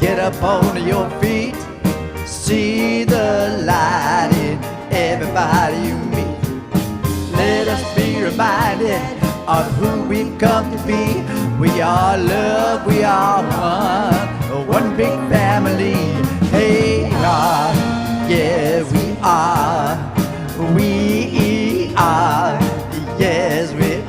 Get up on your feet. See the light in everybody you meet. Let us be reminded of who we've come to be. We are love, we are one big family. Hey, yeah, we are, yes, we are, yes, we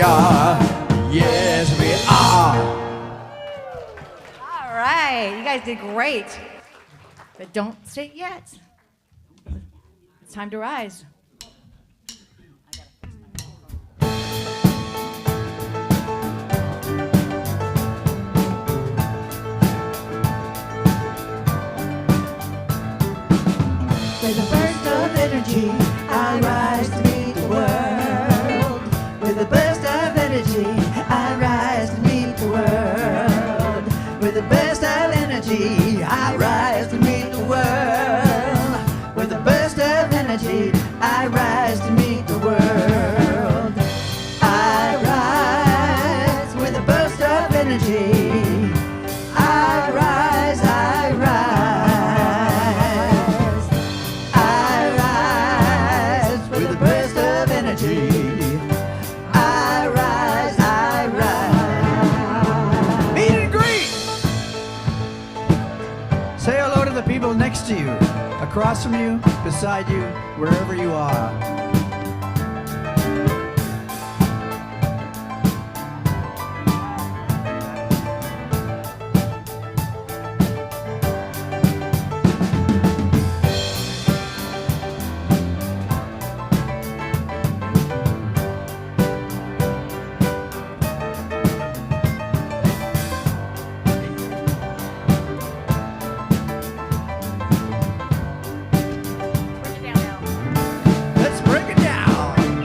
are, yes, we are. All right, you guys did great. But don't sit yet. It's time to rise. With a burst of energy, I rise to meet the world. With a burst of energy, I rise to meet the world. With a burst of energy, I rise to meet the world. With a burst of energy, I rise to meet the world. I rise with a burst of energy. I rise, I rise. I rise with a burst of energy. I rise, I rise. Meet and greet. Say hello to the people next to you, across from you, beside you, wherever you are. Let's break it down.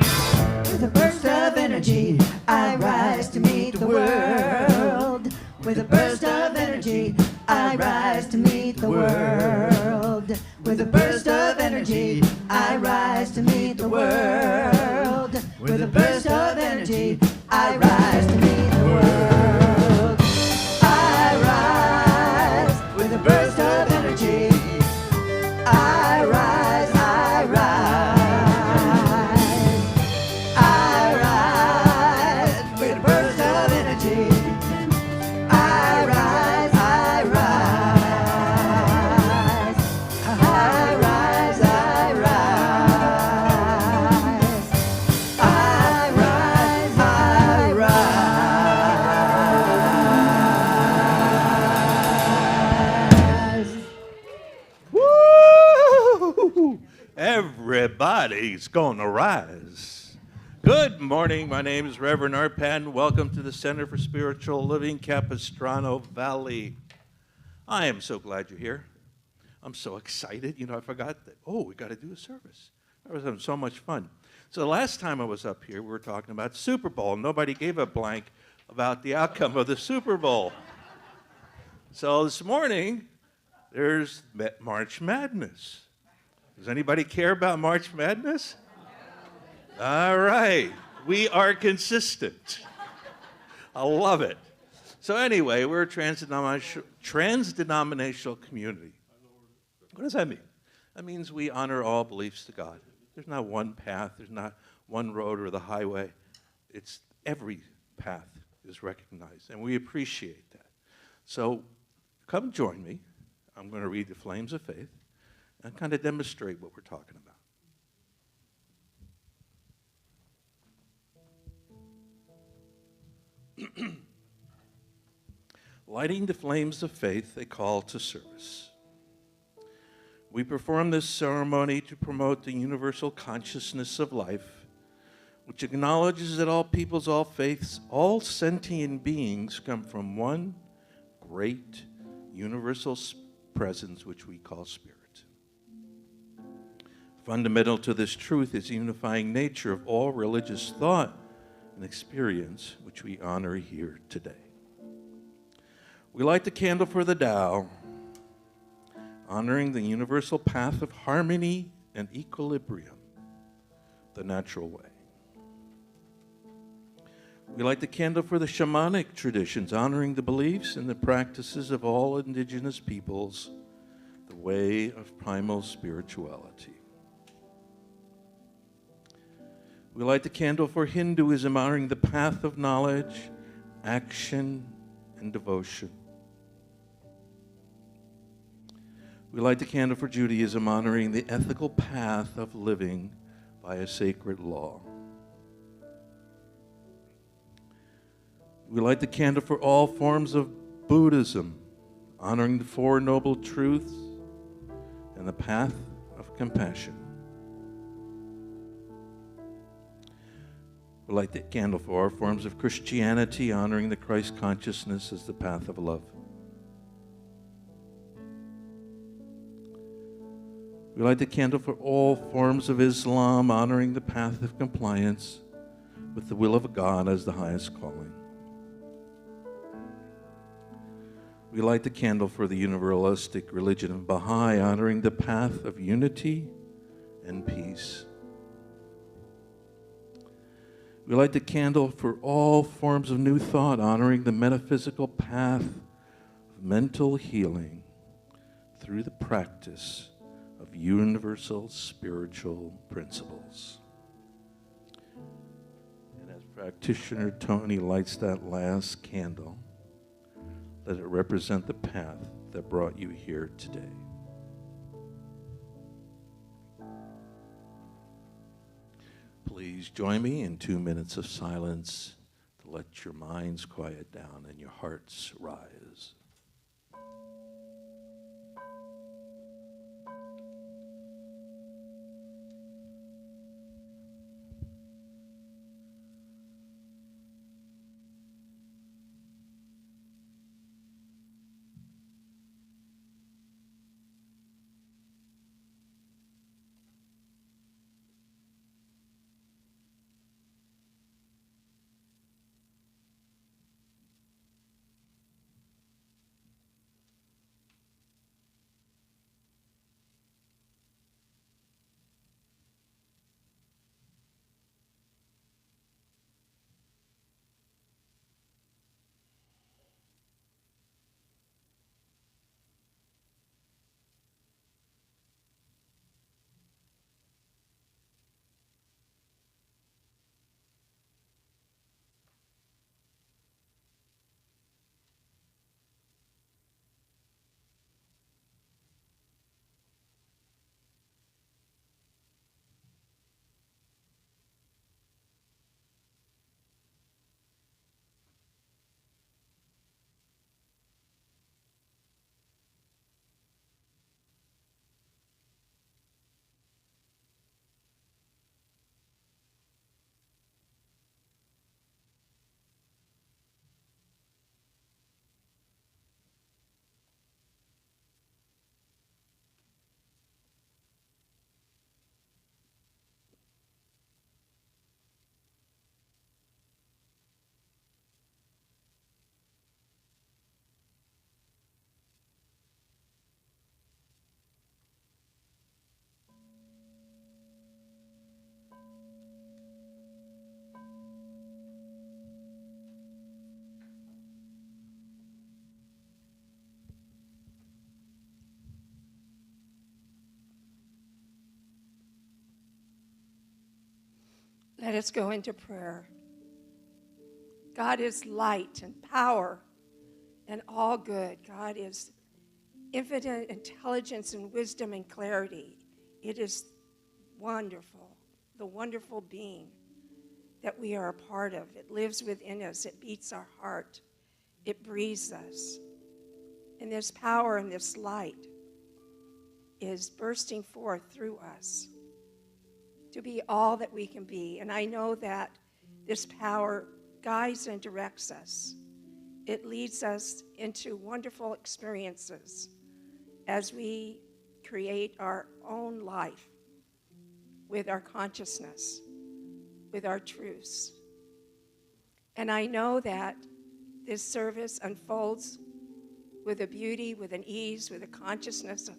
With a burst of energy, I rise to meet the world. With a burst of energy, I rise to meet the world. With a burst of energy, I rise to meet the world. With a burst of energy, I rise to meet the world. I rise with a burst of energy. I rise, I rise. I rise with a burst of energy. I rise, I rise. I rise, I rise. I rise, I rise. Woo! Everybody's gonna rise. Good morning. My name is Reverend Art Patton. Welcome to the Center for Spiritual Living, Capistrano Valley. I am so glad you're here. I'm so excited. You know, I forgot that, we got to do a service. I was having so much fun. So the last time I was up here, we were talking about Super Bowl. Nobody gave a blank about the outcome of the Super Bowl. So this morning, there's March Madness. Does anybody care about March Madness? All right. We are consistent. I love it. So anyway, we're a trans-denominational community. What does that mean? That means we honor all beliefs to God. There's not one path. There's not one road or the highway. It's every path is recognized, and we appreciate that. So come join me. I'm going to read the Flames of Faith and kind of demonstrate what we're talking about. Lighting the flames of faith, a call to service. We perform this ceremony to promote the universal consciousness of life, which acknowledges that all peoples, all faiths, all sentient beings come from one great universal presence, which we call spirit. Fundamental to this truth is the unifying nature of all religious thought and experience, which we honor here today. We light the candle for the Tao, honoring the universal path of harmony and equilibrium, the natural way. We light the candle for the shamanic traditions, honoring the beliefs and the practices of all indigenous peoples, the way of primal spirituality. We light the candle for Hinduism, honoring the path of knowledge, action, and devotion. We light the candle for Judaism, honoring the ethical path of living by a sacred law. We light the candle for all forms of Buddhism, honoring the Four Noble Truths and the path of compassion. We light the candle for all forms of Christianity, honoring the Christ consciousness as the path of love. We light the candle for all forms of Islam, honoring the path of compliance with the will of God as the highest calling. We light the candle for the universalistic religion of Baha'i, honoring the path of unity and peace. We light the candle for all forms of New Thought, honoring the metaphysical path of mental healing through the practice of universal spiritual principles. And as practitioner Tony lights that last candle, let it represent the path that brought you here today. Please join me in 2 minutes of silence to let your minds quiet down and your hearts rise. Let us go into prayer. God is light and power and all good. God is infinite intelligence and wisdom and clarity. It is wonderful, the wonderful being that we are a part of. It lives within us. It beats our heart. It breathes us. And this power and this light is bursting forth through us to be all that we can be. And I know that this power guides and directs us. It leads us into wonderful experiences as we create our own life with our consciousness, with our truths. And I know that this service unfolds with a beauty, with an ease, with a consciousness of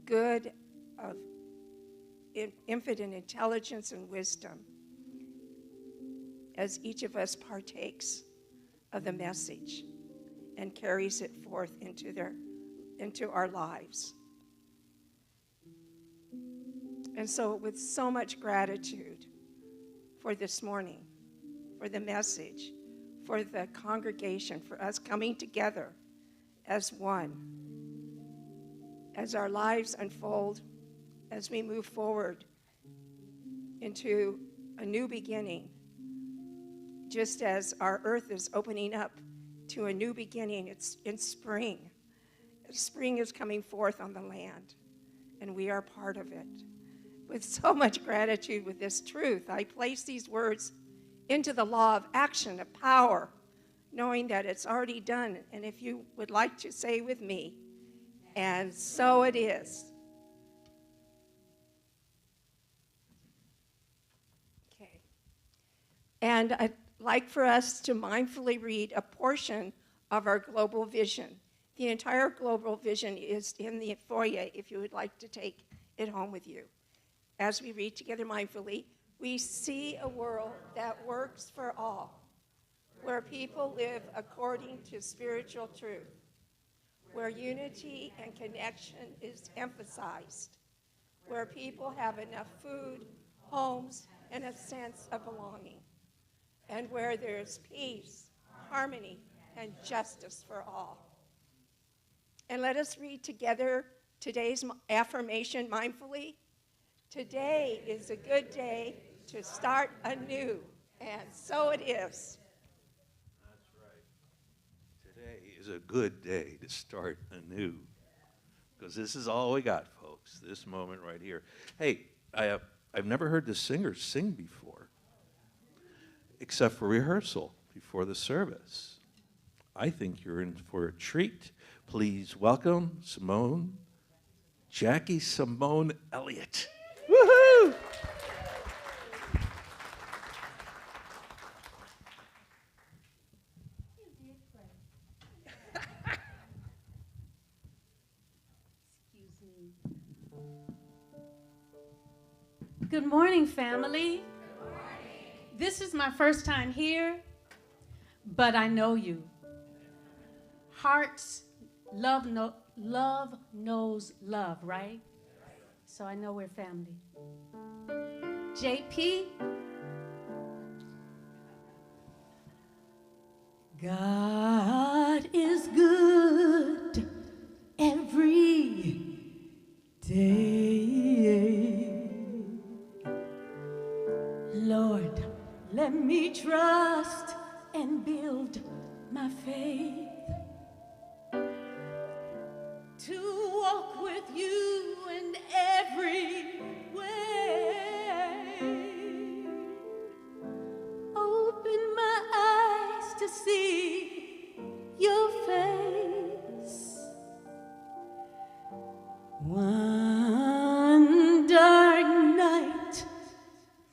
good, of infinite intelligence and wisdom. as each of us partakes of the message and carries it forth into our lives. And so with so much gratitude for this morning, for the message, for the congregation, for us coming together as one, as our lives unfold, as we move forward into a new beginning, just as our earth is opening up to a new beginning. It's in spring. Spring is coming forth on the land, and we are part of it. With so much gratitude with this truth, I place these words into the law of action, of power, knowing that it's already done. And if you would like to say with me, and so it is. Okay. And I'd like for us to mindfully read a portion of our global vision. The entire global vision is in the foyer if you would like to take it home with you. As we read together mindfully, we see a world that works for all, where people live according to spiritual truth, where unity and connection is emphasized, where people have enough food, homes, and a sense of belonging, and where there's peace, harmony, and justice for all. And let us read together today's affirmation mindfully. Today is a good day to start anew, and so it is. That's right. Today is a good day to start anew, because this is all we got, folks, this moment right here. Hey, I've never heard the singers sing before, except for rehearsal before the service. I think you're in for a treat. Please welcome Jackie Simone Elliott. Woohoo! Excuse me. Good morning, family. Good morning. This is my first time here, but I know you. Hearts, love knows love, right? So I know we're family. JP. God is good every day. Lord, let me trust and build my faith to walk with you in every way. Open my eyes to see your face. One dark night,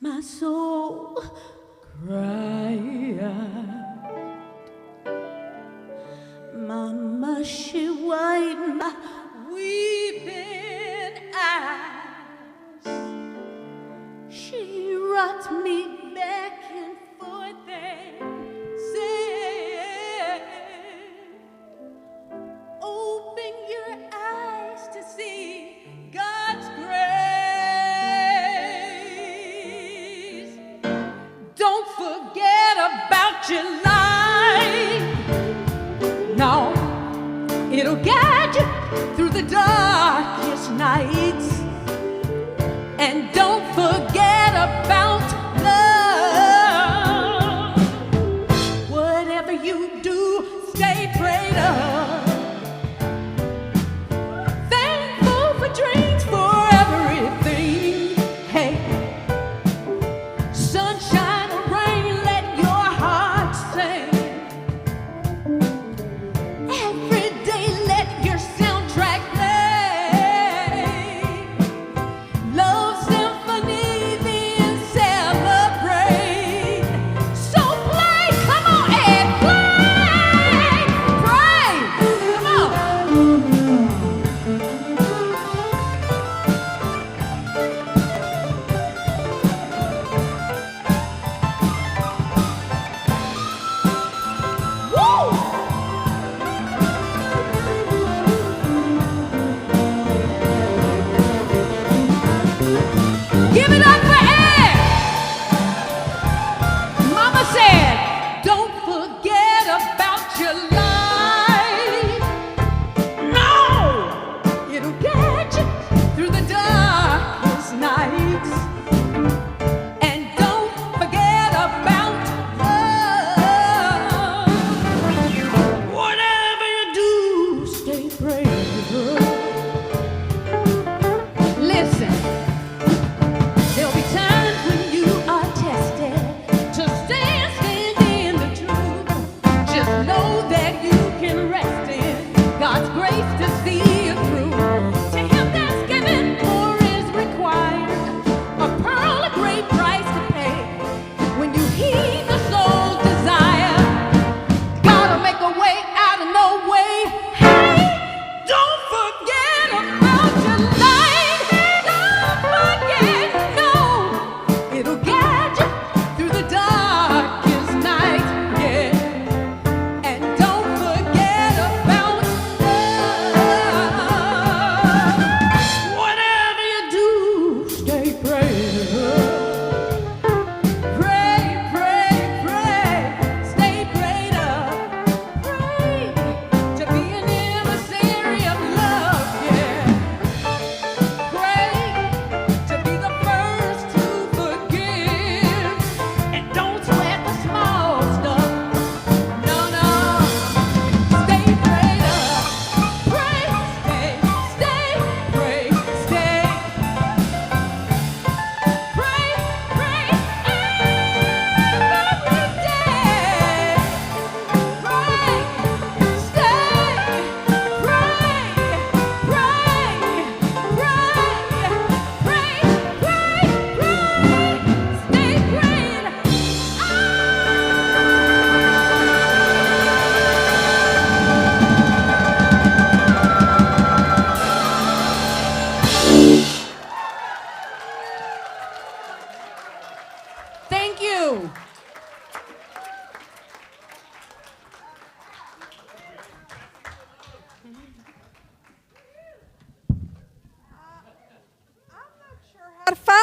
my soul cried.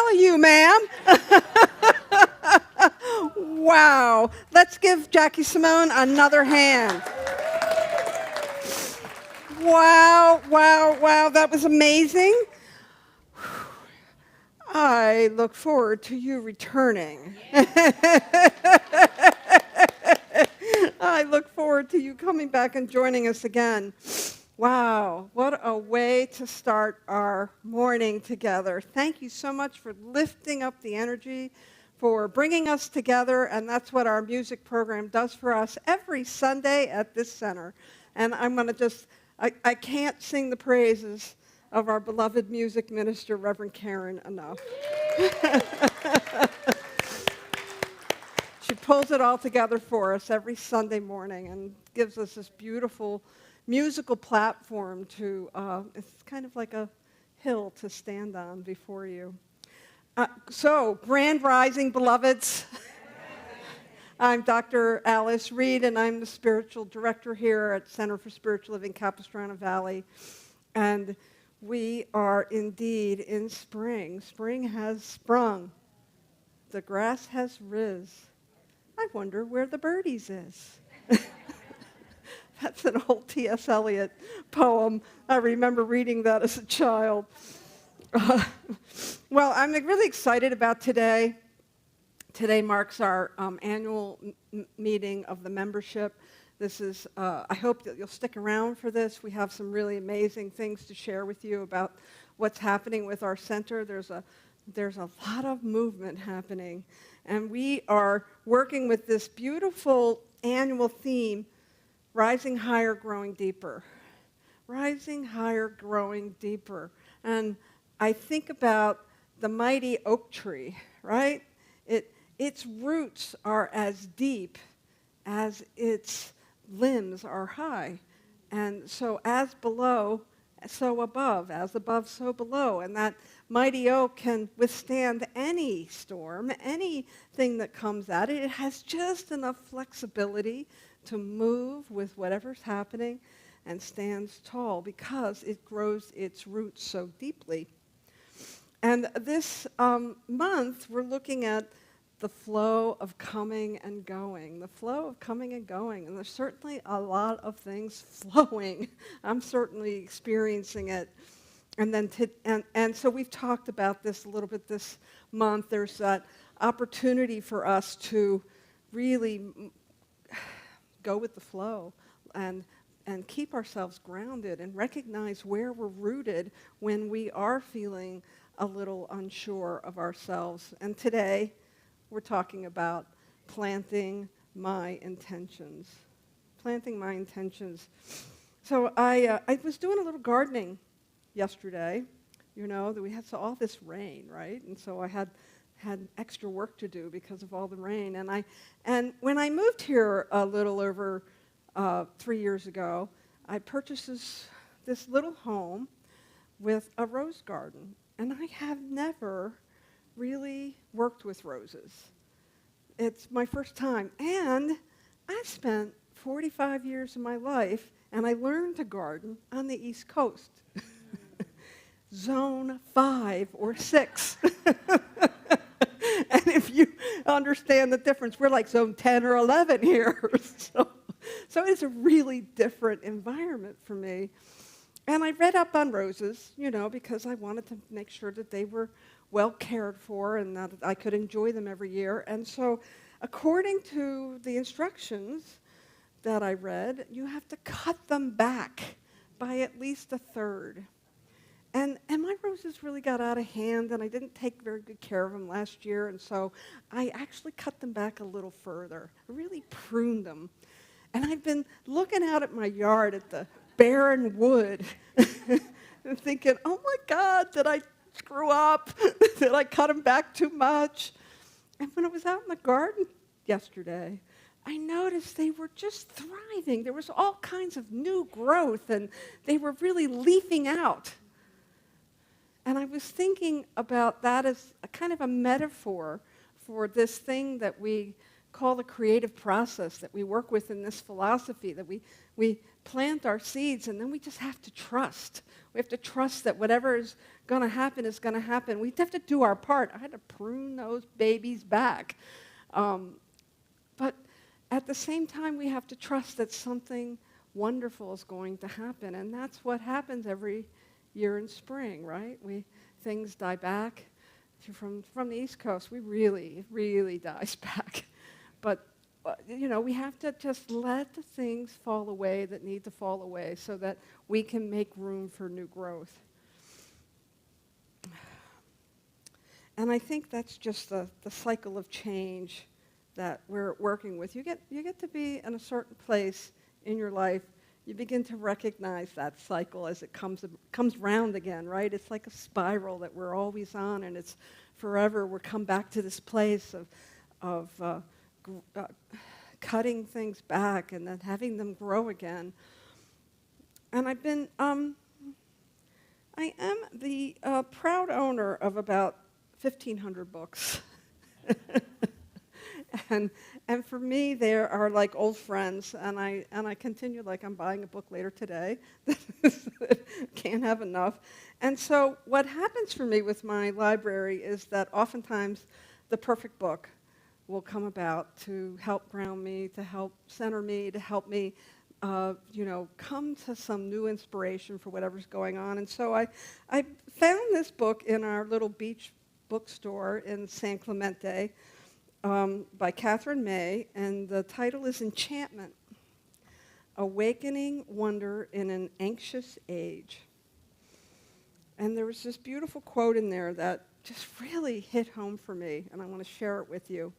tell you, ma'am. Wow. Let's give Jackie Simone another hand. Wow, wow, wow. That was amazing. I look forward to you returning. I look forward to you coming back and joining us again. Wow, what a way to start our morning together. Thank you so much for lifting up the energy, for bringing us together, and that's what our music program does for us every Sunday at this center. And I'm going to just, I can't sing the praises of our beloved music minister, Reverend Karen, enough. She pulls it all together for us every Sunday morning and gives us this beautiful musical platform to, it's kind of like a hill to stand on before you. So, Grand Rising, beloveds. I'm Dr. Alice Reid, and I'm the spiritual director here at Center for Spiritual Living, Capistrano Valley. And we are indeed in spring. Spring has sprung. The grass has riz. I wonder where the birdies is. That's an old T.S. Eliot poem. I remember reading that as a child. Well, I'm really excited about today. Today marks our annual meeting of the membership. This is, I hope that you'll stick around for this. We have some really amazing things to share with you about what's happening with our center. There's a lot of movement happening. And we are working with this beautiful annual theme, Rising Higher, Growing Deeper. Rising higher, growing deeper. And I think about the mighty oak tree, right? Its roots are as deep as its limbs are high. And so as below, so above. As above, so below. And that mighty oak can withstand any storm, anything that comes at it. It has just enough flexibility to move with whatever's happening and stands tall because it grows its roots so deeply. And this month, we're looking at the flow of coming and going, the flow of coming and going. And there's certainly a lot of things flowing. I'm certainly experiencing it. And then and so we've talked about this a little bit this month. There's that opportunity for us to really go with the flow and keep ourselves grounded and recognize where we're rooted when we are feeling a little unsure of ourselves. And today, we're talking about planting my intentions. Planting my intentions. So I was doing a little gardening yesterday. You know, that we had all this rain, right? And so I had extra work to do because of all the rain. And when I moved here a little over 3 years ago, I purchased this little home with a rose garden. And I have never really worked with roses. It's my first time. And I spent 45 years of my life, and I learned to garden on the East Coast. Zone 5 or 6. And if you understand the difference, we're like zone 10 or 11 here. So it's a really different environment for me. And I read up on roses, you know, because I wanted to make sure that they were well cared for and that I could enjoy them every year. And so according to the instructions that I read, you have to cut them back by at least a third. And my roses really got out of hand, and I didn't take very good care of them last year, and so I actually cut them back a little further. I really pruned them. And I've been looking out at my yard at the barren wood and thinking, oh my God, did I screw up? Did I cut them back too much? And when I was out in the garden yesterday, I noticed they were just thriving. There was all kinds of new growth, and they were really leafing out. And I was thinking about that as a kind of a metaphor for this thing that we call the creative process that we work with in this philosophy, that we plant our seeds and then we just have to trust. We have to trust that whatever is going to happen is going to happen. We have to do our part. I had to prune those babies back. But at the same time, we have to trust that something wonderful is going to happen. And that's what happens every year in spring, right? Things die back. From the East Coast, it really dies back. But, we have to just let the things fall away that need to fall away so that we can make room for new growth. And I think that's just the cycle of change that we're working with. You get to be in a certain place in your life. You begin to recognize that cycle as it comes round again, right? It's like a spiral that we're always on, and it's forever. We'll come back to this place of cutting things back and then having them grow again. And I am the proud owner of about 1,500 books. And for me, they are like old friends, and I continue like I'm buying a book later today. Can't have enough. And so what happens for me with my library is that oftentimes the perfect book will come about to help ground me, to help center me, to help me come to some new inspiration for whatever's going on. And so I found this book in our little beach bookstore in San Clemente, by Catherine May, and the title is Enchantment, Awakening Wonder in an Anxious Age. And there was this beautiful quote in there that just really hit home for me, and I want to share it with you.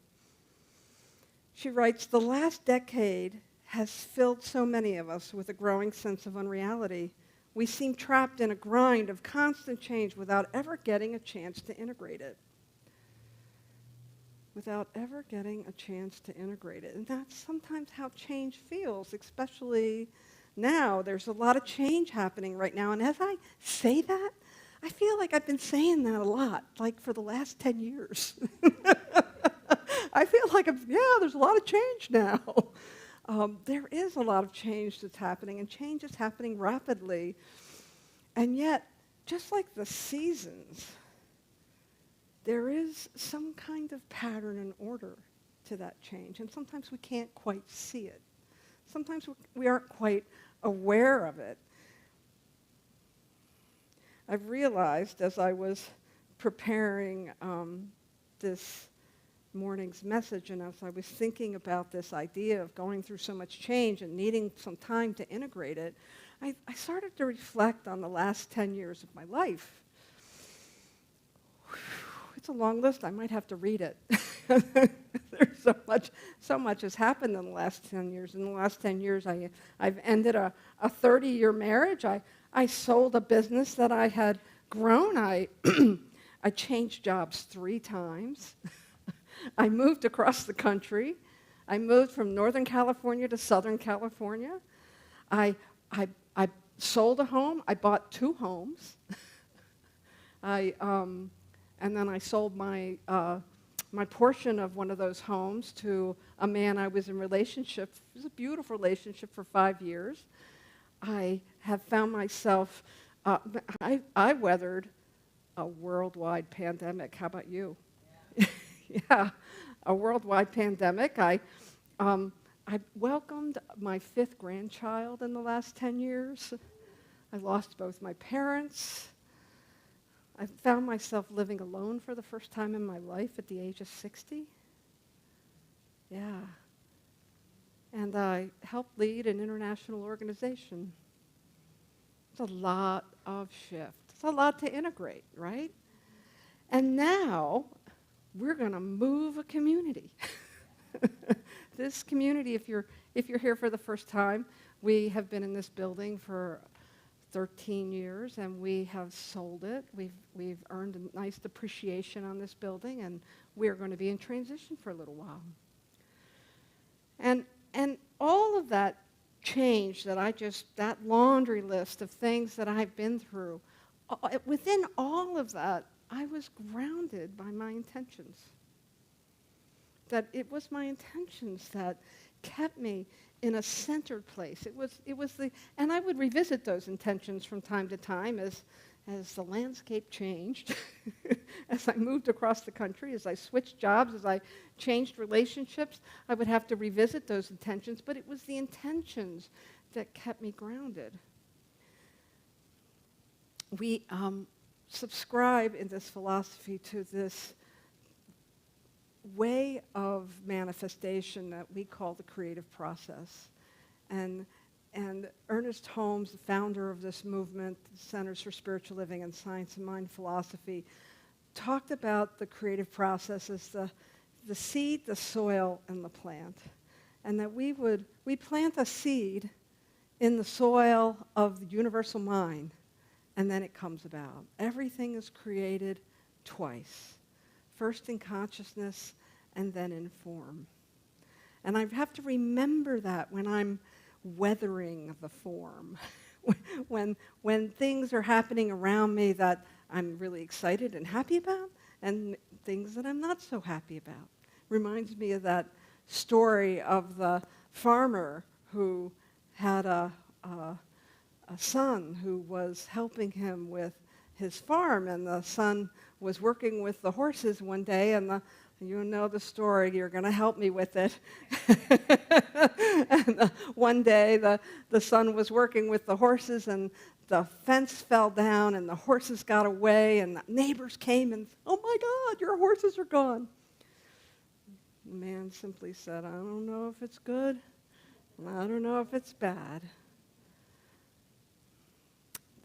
She writes, "The last decade has filled so many of us with a growing sense of unreality. We seem trapped in a grind of constant change without ever getting a chance to integrate it." Without ever getting a chance to integrate it. And that's sometimes how change feels, especially now. There's a lot of change happening right now. And as I say that, I feel like I've been saying that a lot, like for the last 10 years. I feel like, there's a lot of change now. There is a lot of change that's happening, and change is happening rapidly. And yet, just like the seasons, there is some kind of pattern and order to that change, and sometimes we can't quite see it. Sometimes we aren't quite aware of it. I've realized as I was preparing this morning's message, and as I was thinking about this idea of going through so much change and needing some time to integrate it, I started to reflect on the last 10 years of my life. It's a long list. I might have to read it. There's so much has happened in the last 10 years. In the last 10 years, I've ended a 30-year marriage. I sold a business that I had grown. I changed jobs 3 times. I moved across the country. I moved from Northern California to Southern California. I sold a home. I bought 2 homes. And then I sold my portion of one of those homes to a man I was in relationship. It was a beautiful relationship for 5 years. I have found myself, I weathered a worldwide pandemic. How about you? Yeah, a worldwide pandemic. I welcomed my 5th grandchild in the last 10 years. I lost both my parents. I found myself living alone for the first time in my life at the age of 60. Yeah. And I helped lead an international organization. It's a lot of shift. It's a lot to integrate, right? And now we're going to move a community. This community, if you're here for the first time, we have been in this building for 13 years, and we have sold it. We've earned a nice depreciation on this building, and we're going to be in transition for a little while. And all of that change that laundry list of things that I've been through, within all of that, I was grounded by my intentions. that it was my intentions that kept me in a centered place. It was the, and I would revisit those intentions from time to time as the landscape changed, as I moved across the country, as I switched jobs, as I changed relationships, I would have to revisit those intentions, but it was the intentions that kept me grounded. We subscribe in this philosophy to this way of manifestation that we call the creative process. And Ernest Holmes, the founder of this movement, the Centers for Spiritual Living and Science and Mind Philosophy, talked about the creative process as the seed, the soil, and the plant. And that we plant a seed in the soil of the universal mind, and then it comes about. Everything is created twice, first in consciousness and then in form. And I have to remember that when I'm weathering the form, when things are happening around me that I'm really excited and happy about, and things that I'm not so happy about. Reminds me of that story of the farmer who had a son who was helping him with his farm, and the son was working with the horses one day, and you know the story, you're going to help me with it. And one day the son was working with the horses, and the fence fell down, and the horses got away, and the neighbors came and, oh my God, your horses are gone. The man simply said, I don't know if it's good, and I don't know if it's bad.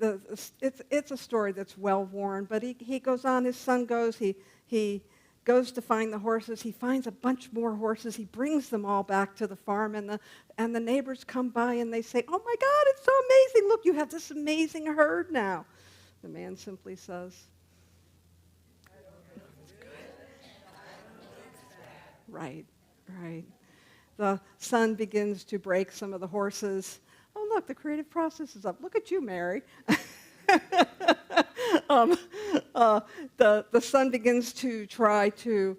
It's a story that's well-worn, but he goes on, his son goes, he goes to find the horses, he finds a bunch more horses, he brings them all back to the farm, and the neighbors come by and they say, oh my God, it's so amazing, look, you have this amazing herd now. The man simply says, it's good. Right. The son begins to break some of the horses. Oh, look, the creative process is up. Look at you, Mary. The son begins to try to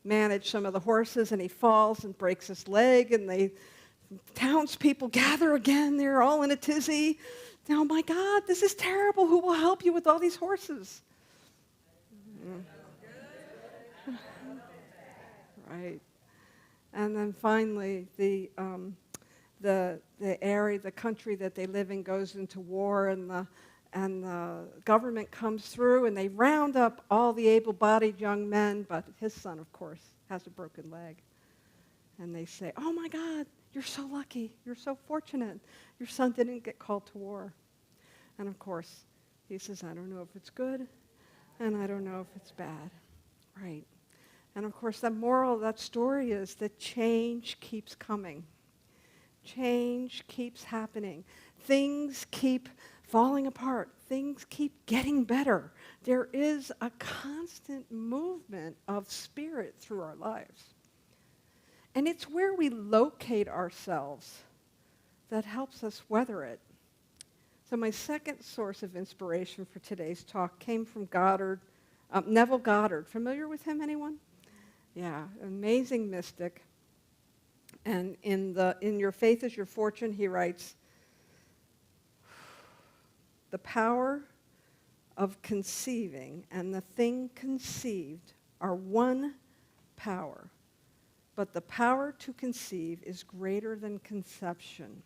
manage some of the horses, and he falls and breaks his leg, and the townspeople gather again. They're all in a tizzy. Oh, my God, this is terrible. Who will help you with all these horses? Right. And then finally, the area, the country that they live in goes into war, and the government comes through, and they round up all the able-bodied young men, but his son, of course, has a broken leg. And they say, oh my God, you're so lucky, you're so fortunate, your son didn't get called to war. And of course, he says, I don't know if it's good, and I don't know if it's bad. Right. And of course, the moral of that story is that change keeps coming. Change keeps happening. Things keep falling apart. Things keep getting better. There is a constant movement of spirit through our lives. And it's where we locate ourselves that helps us weather it. So my second source of inspiration for today's talk came from Neville Goddard. Familiar with him, anyone? Yeah, amazing mystic. And in Your Faith is Your Fortune, he writes, the power of conceiving and the thing conceived are one power, but the power to conceive is greater than conception.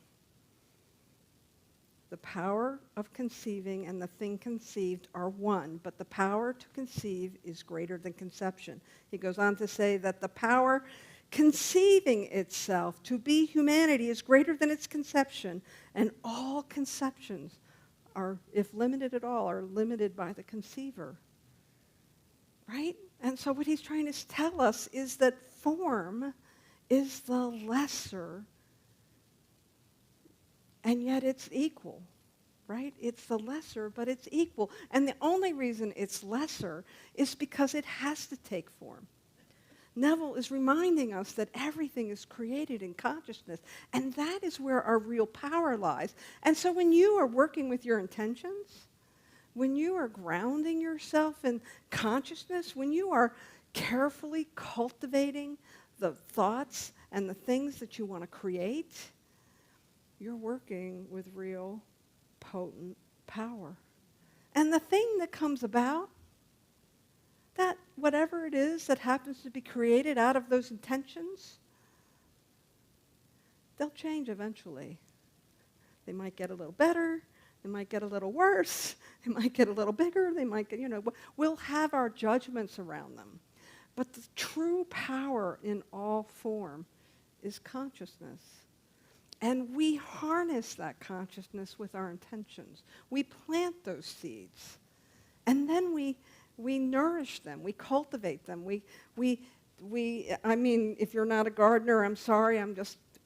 The power of conceiving and the thing conceived are one, but the power to conceive is greater than conception. He goes on to say that the power conceiving itself to be humanity is greater than its conception, and all conceptions are, if limited at all, are limited by the conceiver. Right? And so what he's trying to tell us is that form is the lesser, and yet it's equal. Right? It's the lesser, but it's equal. And the only reason it's lesser is because it has to take form. Neville is reminding us that everything is created in consciousness, and that is where our real power lies. And so when you are working with your intentions, when you are grounding yourself in consciousness, when you are carefully cultivating the thoughts and the things that you want to create, you're working with real potent power. And the thing that comes about, that whatever it is that happens to be created out of those intentions, they'll change eventually. They might get a little better, they might get a little worse, they might get a little bigger, they might get, we'll have our judgments around them. But the true power in all form is consciousness. And we harness that consciousness with our intentions. We plant those seeds. And then we nourish them, we cultivate them. I mean, if you're not a gardener, I'm sorry,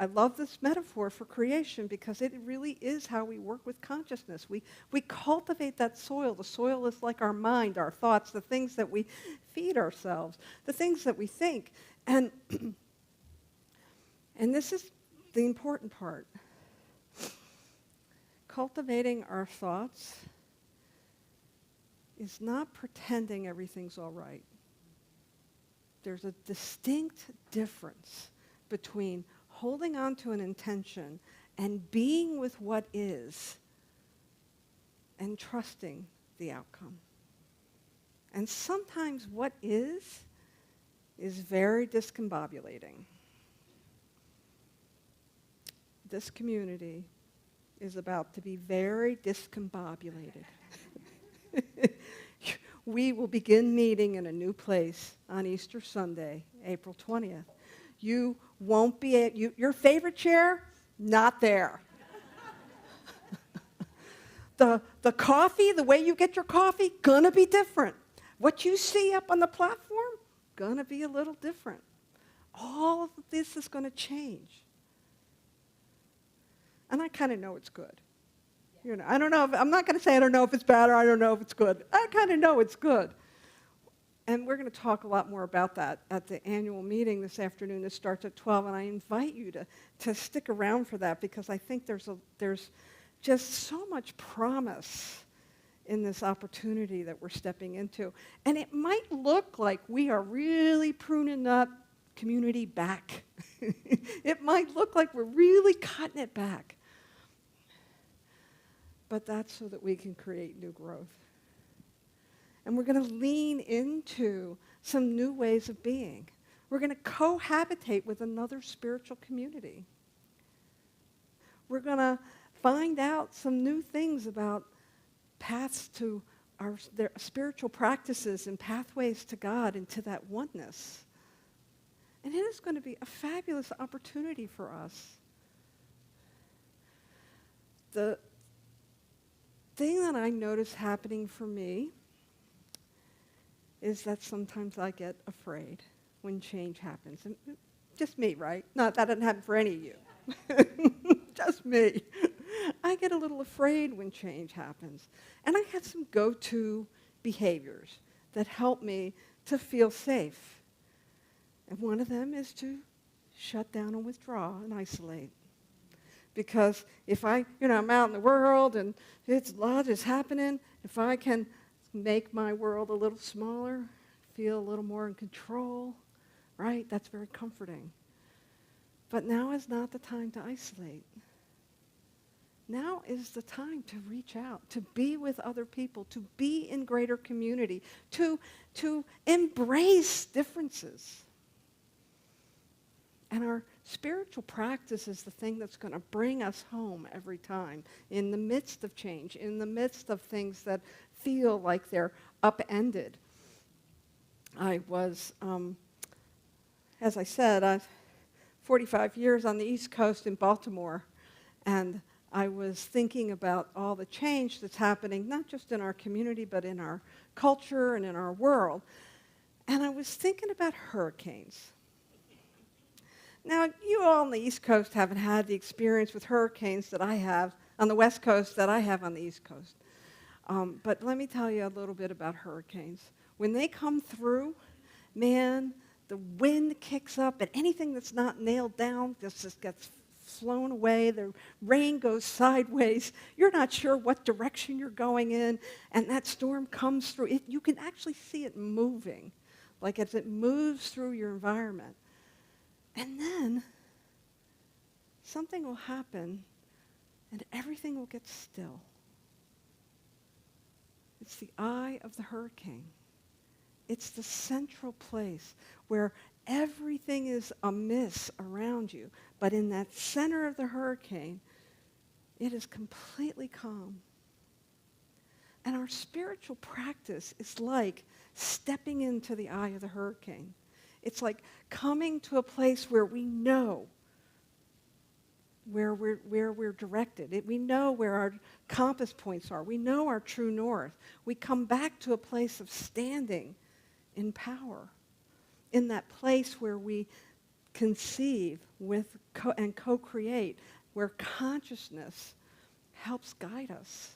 I love this metaphor for creation because it really is how we work with consciousness. We cultivate that soil. The soil is like our mind, our thoughts, the things that we feed ourselves, the things that we think. And this is the important part. Cultivating our thoughts is not pretending everything's all right. There's a distinct difference between holding on to an intention and being with what is and trusting the outcome. And sometimes what is very discombobulating. This community is about to be very discombobulated. We will begin meeting in a new place on Easter Sunday, April 20th. You won't be, your favorite chair, not there. The coffee, the way you get your coffee, gonna be different. What you see up on the platform, gonna be a little different. All of this is gonna change. And I kind of know it's good. I don't know, I'm not going to say I don't know if it's bad or I don't know if it's good. I kind of know it's good. And we're going to talk a lot more about that at the annual meeting this afternoon that starts at 12, and I invite you to stick around for that because I think there's just so much promise in this opportunity that we're stepping into. And it might look like we are really pruning that community back. It might look like we're really cutting it back. But that's so that we can create new growth. And we're going to lean into some new ways of being. We're going to cohabitate with another spiritual community. We're going to find out some new things about paths to their spiritual practices and pathways to God and to that oneness. And it is going to be a fabulous opportunity for us. The thing that I notice happening for me is that sometimes I get afraid when change happens. And just me, right? No, that doesn't happen for any of you. Just me. I get a little afraid when change happens. And I have some go-to behaviors that help me to feel safe. And one of them is to shut down and withdraw and isolate. Because if I'm out in the world and a lot is happening, if I can make my world a little smaller, feel a little more in control, right? That's very comforting. But now is not the time to isolate. Now is the time to reach out, to be with other people, to be in greater community, to embrace differences. And our spiritual practice is the thing that's going to bring us home every time in the midst of change, in the midst of things that feel like they're upended. I was, as I said, 45 years on the East Coast in Baltimore, and I was thinking about all the change that's happening, not just in our community, but in our culture and in our world. And I was thinking about hurricanes. Now, you all on the East Coast haven't had the experience with hurricanes that I have on the West Coast that I have on the East Coast. But let me tell you a little bit about hurricanes. When they come through, man, the wind kicks up, and anything that's not nailed down just gets flown away. The rain goes sideways. You're not sure what direction you're going in, and that storm comes through. You can actually see it moving like as it moves through your environment. And then something will happen and everything will get still. It's the eye of the hurricane. It's the central place where everything is amiss around you. But in that center of the hurricane, it is completely calm. And our spiritual practice is like stepping into the eye of the hurricane. It's like coming to a place where we know where we're directed. We know where our compass points are. We know our true north. We come back to a place of standing in power, in that place where we conceive with and co-create, where consciousness helps guide us.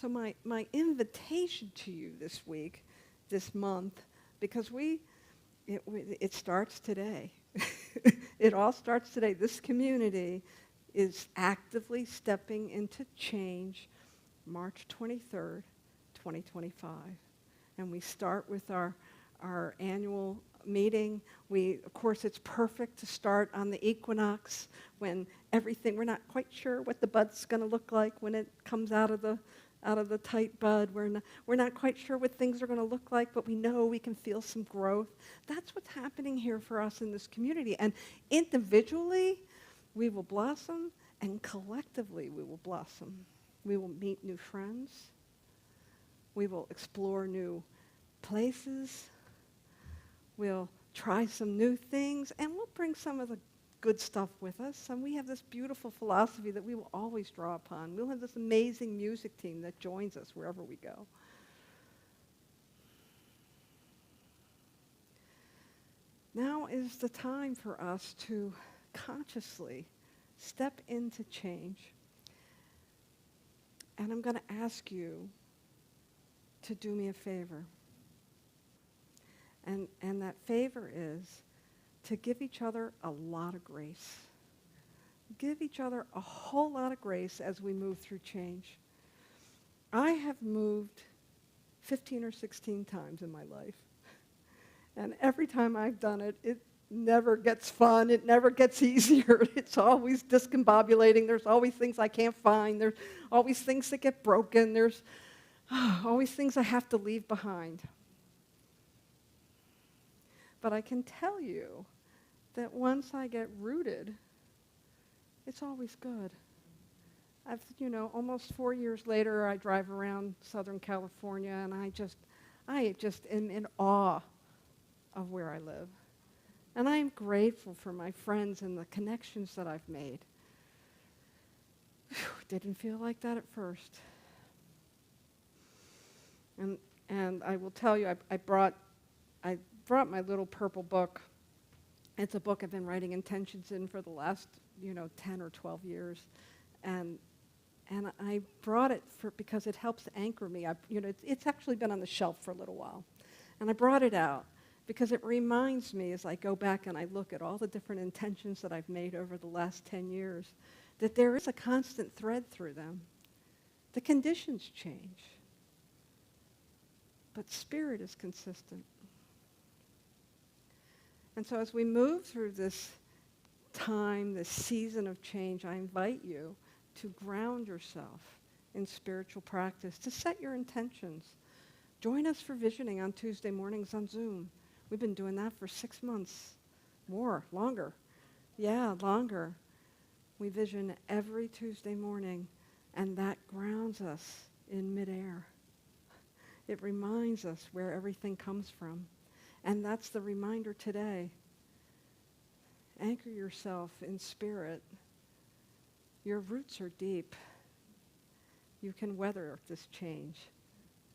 So my invitation to you this week, this month, because it starts today. It all starts today. This community is actively stepping into change March 23rd, 2025. And we start with our annual meeting. Of course, it's perfect to start on the equinox when we're not quite sure what the bud's going to look like when it comes out of the tight bud. We're not quite sure what things are going to look like, but we know we can feel some growth. That's what's happening here for us in this community. And individually, we will blossom, and collectively, we will blossom. We will meet new friends. We will explore new places. We'll try some new things, and we'll bring some of the good stuff with us. And we have this beautiful philosophy that we will always draw upon. We'll have this amazing music team that joins us wherever we go. Now is the time for us to consciously step into change. And I'm going to ask you to do me a favor. And that favor is to give each other a lot of grace. Give each other a whole lot of grace as we move through change. I have moved 15 or 16 times in my life. And every time I've done it, it never gets fun. It never gets easier. It's always discombobulating. There's always things I can't find. There's always things that get broken. There's always things I have to leave behind. But I can tell you that once I get rooted, it's always good. Almost 4 years later, I drive around Southern California, and I just am in awe of where I live. And I am grateful for my friends and the connections that I've made. Didn't feel like that at first. And I will tell you, I brought my little purple book. It's a book I've been writing intentions in for the last, 10 or 12 years. And I brought it because it helps anchor me. It's actually been on the shelf for a little while. And I brought it out because it reminds me as I go back and I look at all the different intentions that I've made over the last 10 years, that there is a constant thread through them. The conditions change, but spirit is consistent. And so as we move through this time, this season of change, I invite you to ground yourself in spiritual practice, to set your intentions. Join us for visioning on Tuesday mornings on Zoom. We've been doing that for 6 months, longer. Yeah, longer. We vision every Tuesday morning, and that grounds us in midair. It reminds us where everything comes from. And that's the reminder today. Anchor yourself in spirit. Your roots are deep. You can weather this change.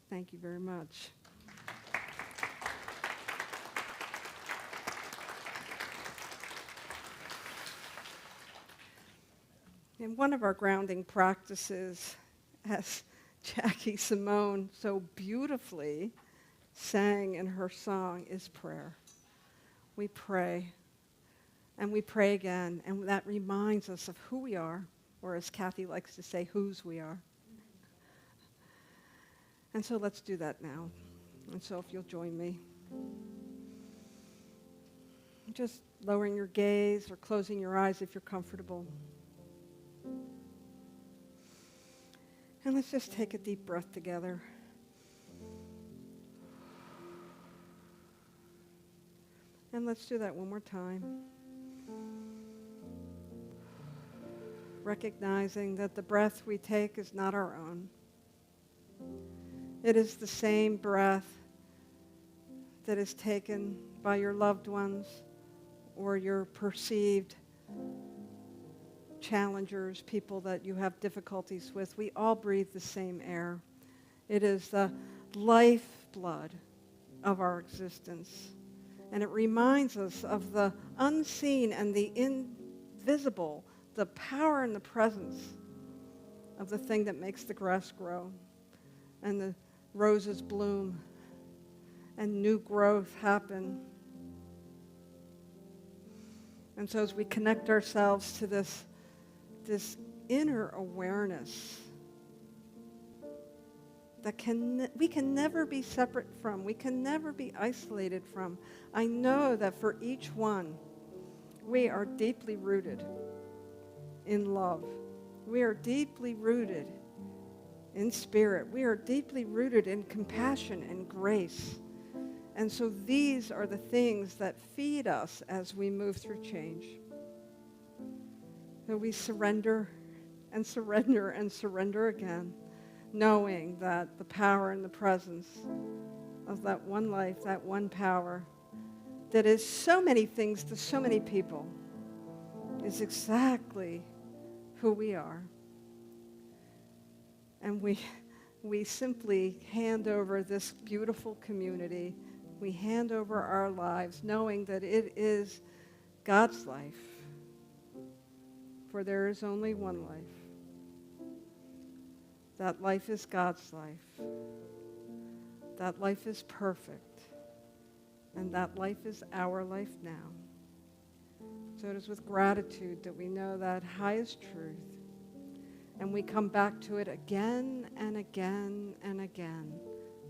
Thank you very much. In one of our grounding practices, as Jackie Simone so beautifully sang in her song, is prayer. We pray, and we pray again, and that reminds us of who we are, or as Kathy likes to say, whose we are. And so let's do that now. And so if you'll join me. Just lowering your gaze or closing your eyes if you're comfortable. And let's just take a deep breath together. And let's do that one more time. Recognizing that the breath we take is not our own. It is the same breath that is taken by your loved ones or your perceived challengers, people that you have difficulties with. We all breathe the same air. It is the lifeblood of our existence. And it reminds us of the unseen and the invisible, the power and the presence of the thing that makes the grass grow and the roses bloom and new growth happen. And so as we connect ourselves to this inner awareness that we can never be separate from, we can never be isolated from, I know that for each one, we are deeply rooted in love. We are deeply rooted in spirit. We are deeply rooted in compassion and grace. And so these are the things that feed us as we move through change. So we surrender and surrender and surrender again, knowing that the power and the presence of that one life, that one power, that is so many things to so many people, is exactly who we are. And we simply hand over this beautiful community. We hand over our lives, knowing that it is God's life. For there is only one life. That life is God's life. That life is perfect. And that life is our life now. So it is with gratitude that we know that highest truth. And we come back to it again and again and again,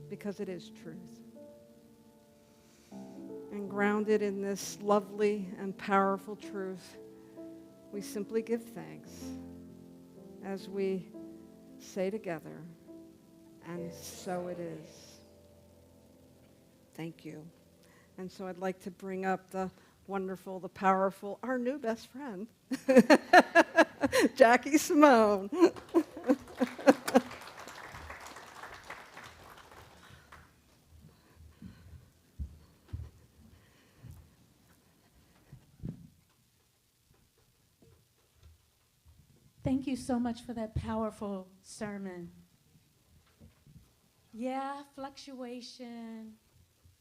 because it is truth. And grounded in this lovely and powerful truth, we simply give thanks as we say together, and so it is. Thank you. And so I'd like to bring up the wonderful, the powerful, our new best friend, Jackie Simone. Thank you so much for that powerful sermon. Yeah, fluctuation,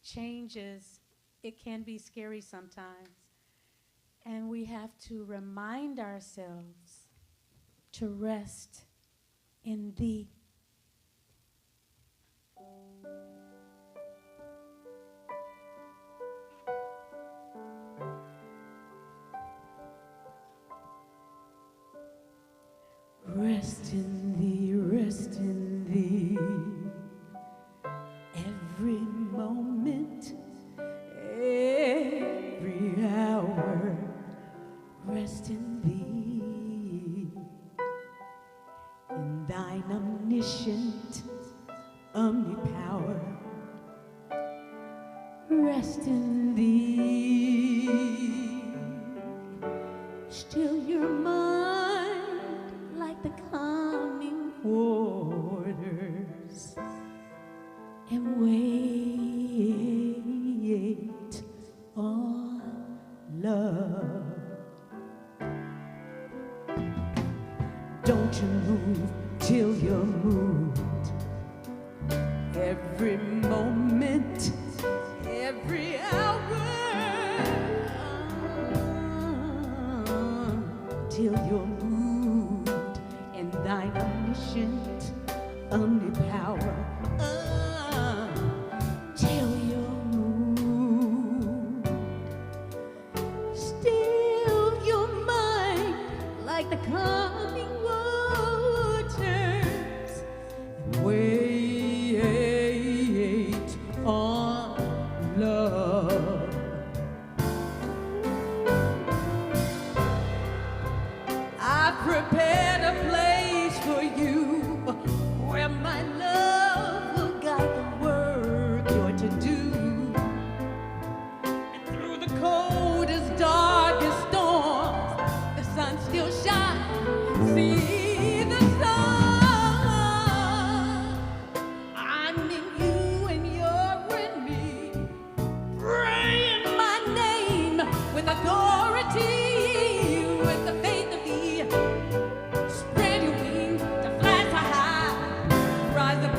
changes, it can be scary sometimes. And we have to remind ourselves to rest in Thee. Rest in Thee, rest in Thee, every moment, every hour, rest in Thee, in Thine omniscient omnipower, rest in Thee, still your mind like the calming waters, and wait on love. Don't you move till you're moved. Every moment, every hour, till you're moved in Thine omniscient omnipower. Till you're moved, still your mind like the coming waters, and wait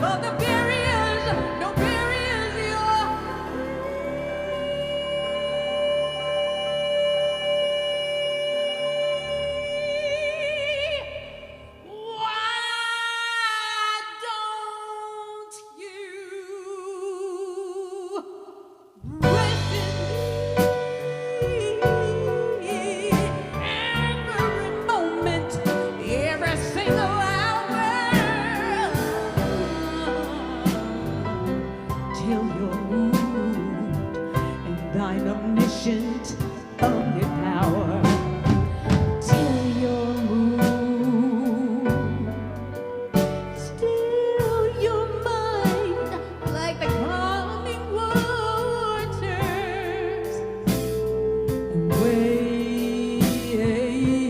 For the barriers, no barriers, you're free. Why don't you rest in me every moment, every single hour, till you're moved and thine omniscient omnipower, till you're moved. Still your mind like the calming waters, and wait on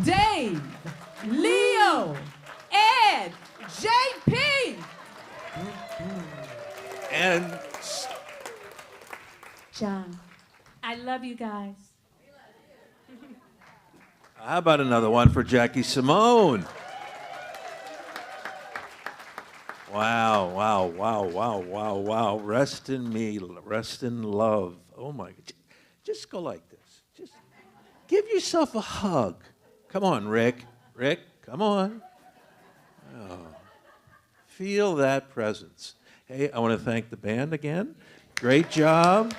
Dave, Leo, Ed, JP. And John, I love you guys. how about another one for Jackie Simone? Wow, wow, wow, wow, wow, wow. Rest in me, rest in love. Oh my, just go like this. Just give yourself a hug. Come on, Rick. Rick, come on. Oh. Feel that presence. Hey, I want to thank the band again. Great job.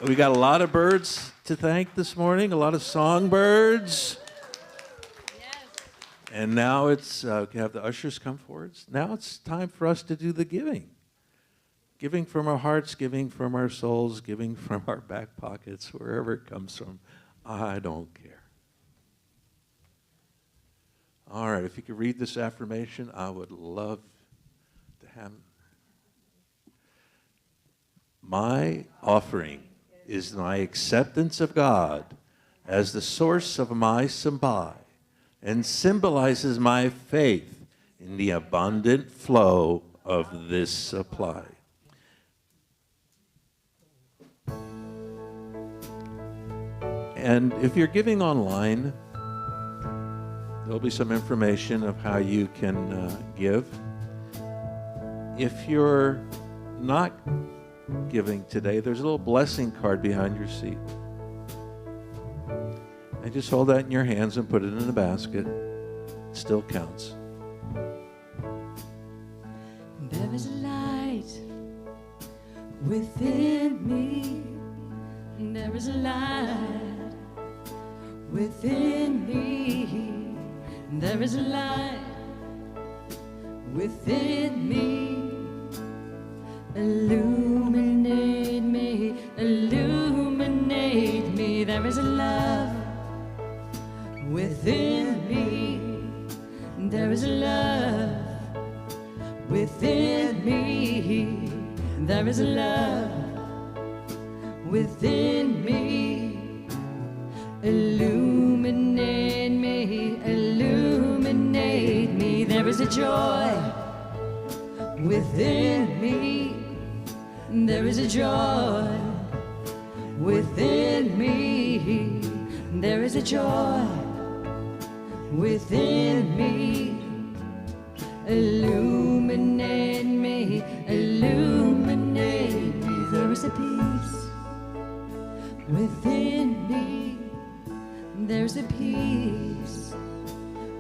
We got a lot of birds to thank this morning, a lot of songbirds. And now it's, can I have the ushers come forward? Now it's time for us to do the giving. Giving from our hearts, giving from our souls, giving from our back pockets, wherever it comes from. I don't care. All right, if you could read this affirmation, I would love to have. My offering is my acceptance of God as the source of my supply and symbolizes my faith in the abundant flow of this supply. And if you're giving online, there'll be some information of how you can give. If you're not giving today, there's a little blessing card behind your seat. And just hold that in your hands and put it in a basket. It still counts. There is a light within me. There is a light within me. There is a light within me. Illuminate me, illuminate me. There is a love within me. There is a love within me. There is a love within me. Illuminate me, illuminate me. There is a joy within me. There is a joy within me. There is a joy within me. Illuminate me, illuminate me. There is a peace within me. There's a peace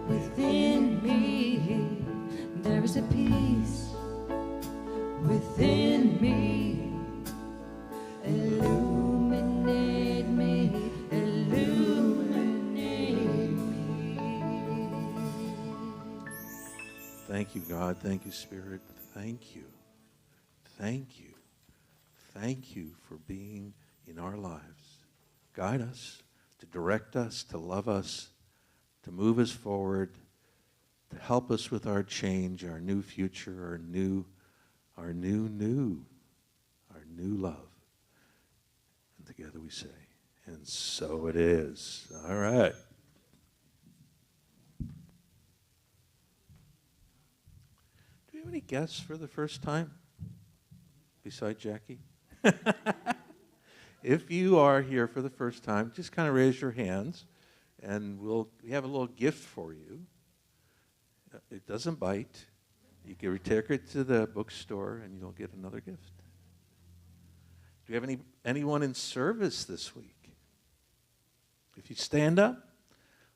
within me. There is a peace within me. Illuminate me, illuminate Thank you, God. Thank you, Spirit. Thank you. Thank you. Thank you for being in our lives. Guide us, to direct us, to love us, to move us forward, to help us with our change, our new future, our new love. And together we say, and so it is. All right. Do we have any guests for the first time besides Jackie? If you are here for the first time, just kind of raise your hands, and we have a little gift for you. It doesn't bite. You can take it to the bookstore, and you'll get another gift. Do you have anyone in service this week? If you stand up,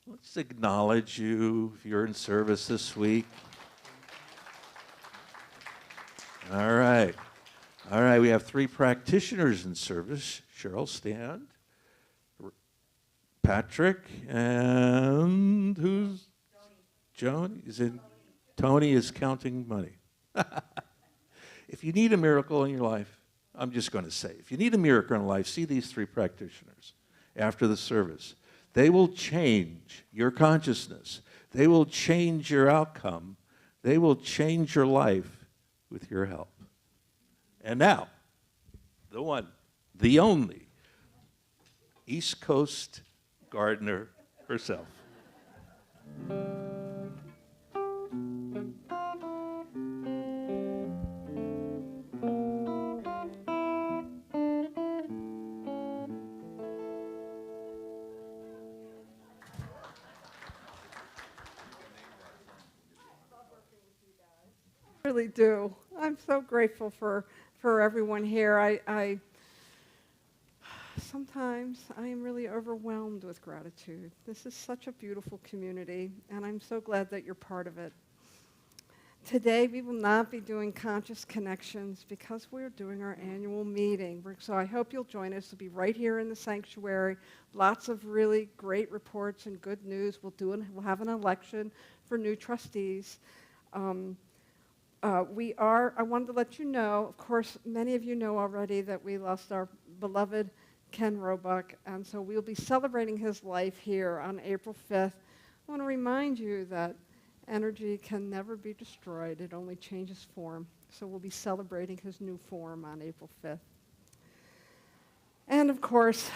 let's acknowledge you if you're in service this week. All right. All right, we have 3 practitioners in service. Cheryl, stand. Patrick, and who's? Joan? Tony is counting money. If you need a miracle in your life, I'm just going to say, if you need a miracle in life, see these 3 practitioners after the service. They will change your consciousness. They will change your outcome. They will change your life with your help. And now, the one, the only, East Coast gardener herself. Really do. I'm so grateful for everyone here. I sometimes I am really overwhelmed with gratitude. This is such a beautiful community, and I'm so glad that you're part of it. Today, we will not be doing Conscious Connections because we're doing our annual meeting. So I hope you'll join us. We'll be right here in the sanctuary. Lots of really great reports and good news. We'll have an election for new trustees. I wanted to let you know, of course, many of you know already that we lost our beloved Ken Roebuck, and so we'll be celebrating his life here on April 5th. I want to remind you that energy can never be destroyed. It only changes form. So we'll be celebrating his new form on April 5th. And of course,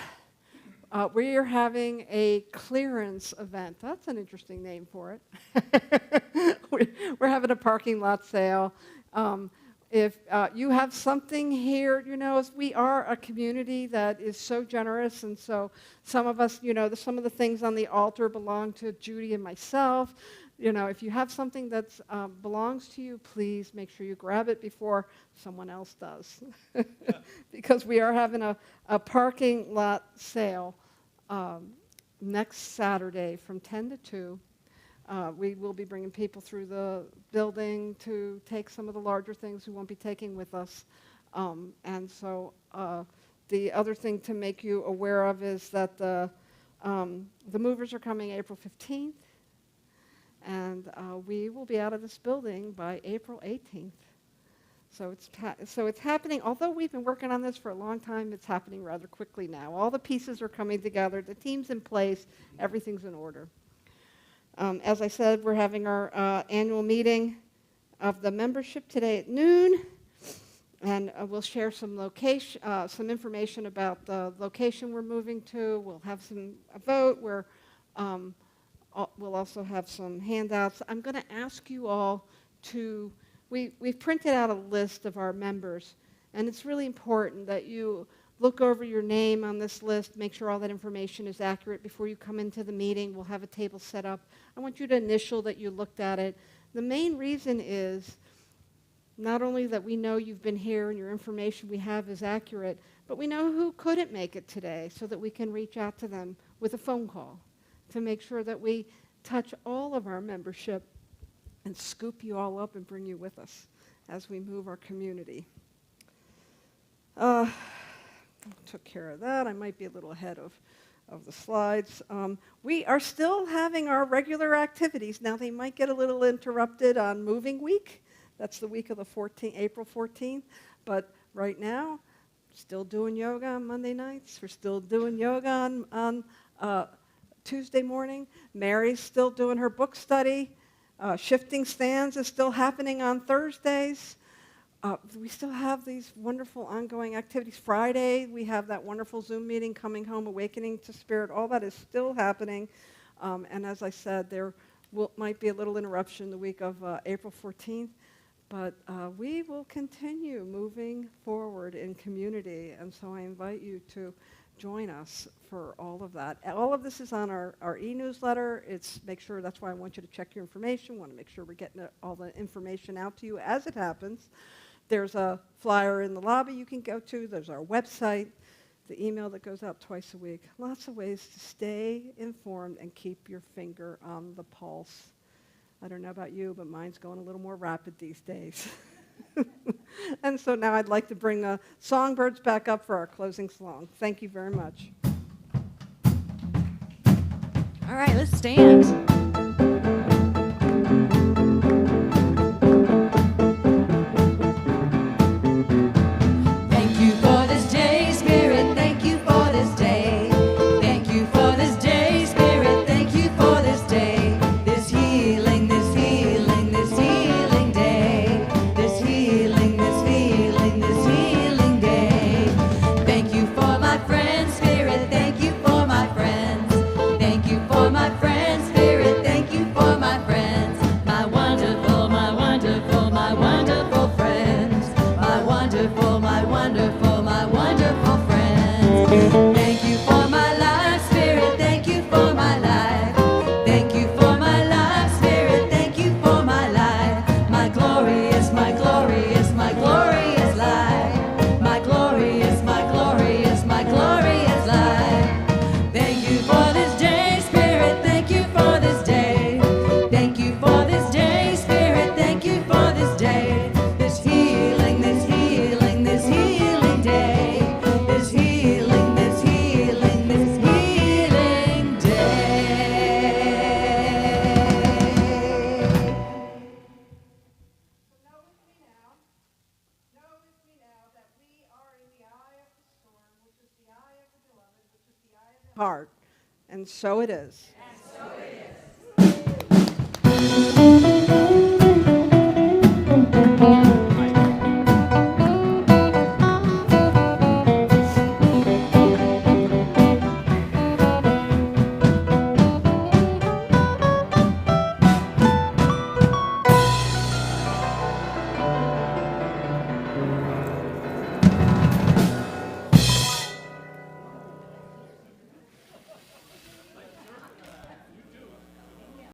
we are having a clearance event. That's an interesting name for it. We're having a parking lot sale. If you have something here, we are a community that is so generous, and so some of us, some of the things on the altar belong to Judy and myself. If you have something that belongs to you, please make sure you grab it before someone else does. Because we are having a parking lot sale next Saturday from 10 to 2. We will be bringing people through the building to take some of the larger things we won't be taking with us. And so the other thing to make you aware of is that the movers are coming April 15th. And we will be out of this building by April 18th. So it's happening. Although we've been working on this for a long time, it's happening rather quickly now. All the pieces are coming together. The team's in place. Everything's in order. As I said, we're having our annual meeting of the membership today at noon. And we'll share some information about the location we're moving to. We'll have a vote where we'll also have some handouts. I'm going to ask you all to, we've printed out a list of our members, and it's really important that you look over your name on this list, make sure all that information is accurate before you come into the meeting. We'll have a table set up. I want you to initial that you looked at it. The main reason is not only that we know you've been here and your information we have is accurate, but we know who couldn't make it today so that we can reach out to them with a phone call to make sure that we touch all of our membership and scoop you all up and bring you with us as we move our community. Took care of that. I might be a little ahead of of the slides. We are still having our regular activities. Now, they might get a little interrupted on moving week. That's the week of the 14th, April 14th. But right now, still doing yoga on Monday nights. We're still doing yoga on Tuesday morning. Mary's still doing her book study. Shifting stands is still happening on Thursdays. We still have these wonderful ongoing activities. Friday, we have that wonderful Zoom meeting, Coming Home, Awakening to Spirit. All that is still happening. And as I said, there might be a little interruption the week of April 14th. But we will continue moving forward in community. And so I invite you to join us for all of that. All of this is on our e-newsletter. Make sure, that's why I want you to check your information. Want to make sure we're getting all the information out to you as it happens. There's a flyer in the lobby you can go to. There's our website, the email that goes out twice a week. Lots of ways to stay informed and keep your finger on the pulse. I don't know about you, but mine's going a little more rapid these days. And so now I'd like to bring the Songbirds back up for our closing song. Thank you very much. All right, let's stand. Thank you for this day, Spirit. Thank you for this day. Thank you for this day, Spirit. Thank you for this day. This healing, this healing, this healing day. This healing, this healing, this healing day. Thank you for my friends, Spirit. Thank you for my friends. Thank you for my friends, Spirit. Thank you for my friends. My wonderful, my wonderful, my wonderful friends. My wonderful, my wonderful, my wonderful friends. Thank you for my life, Spirit. Thank you for my life. Thank you for my life, Spirit. Thank you for my life. My glorious, my glorious, my glorious life. My glorious, my glorious, my glorious life. Thank you for this day, Spirit. Thank you for this day. Thank you for this day, Spirit. Thank you for this day. This healing, this healing, this healing day. This healing, this healing, this healing day. Know with me now that we are in the eye of the storm, which is the eye of the beloved, which is the eye of the heart. And so it is. And so it is.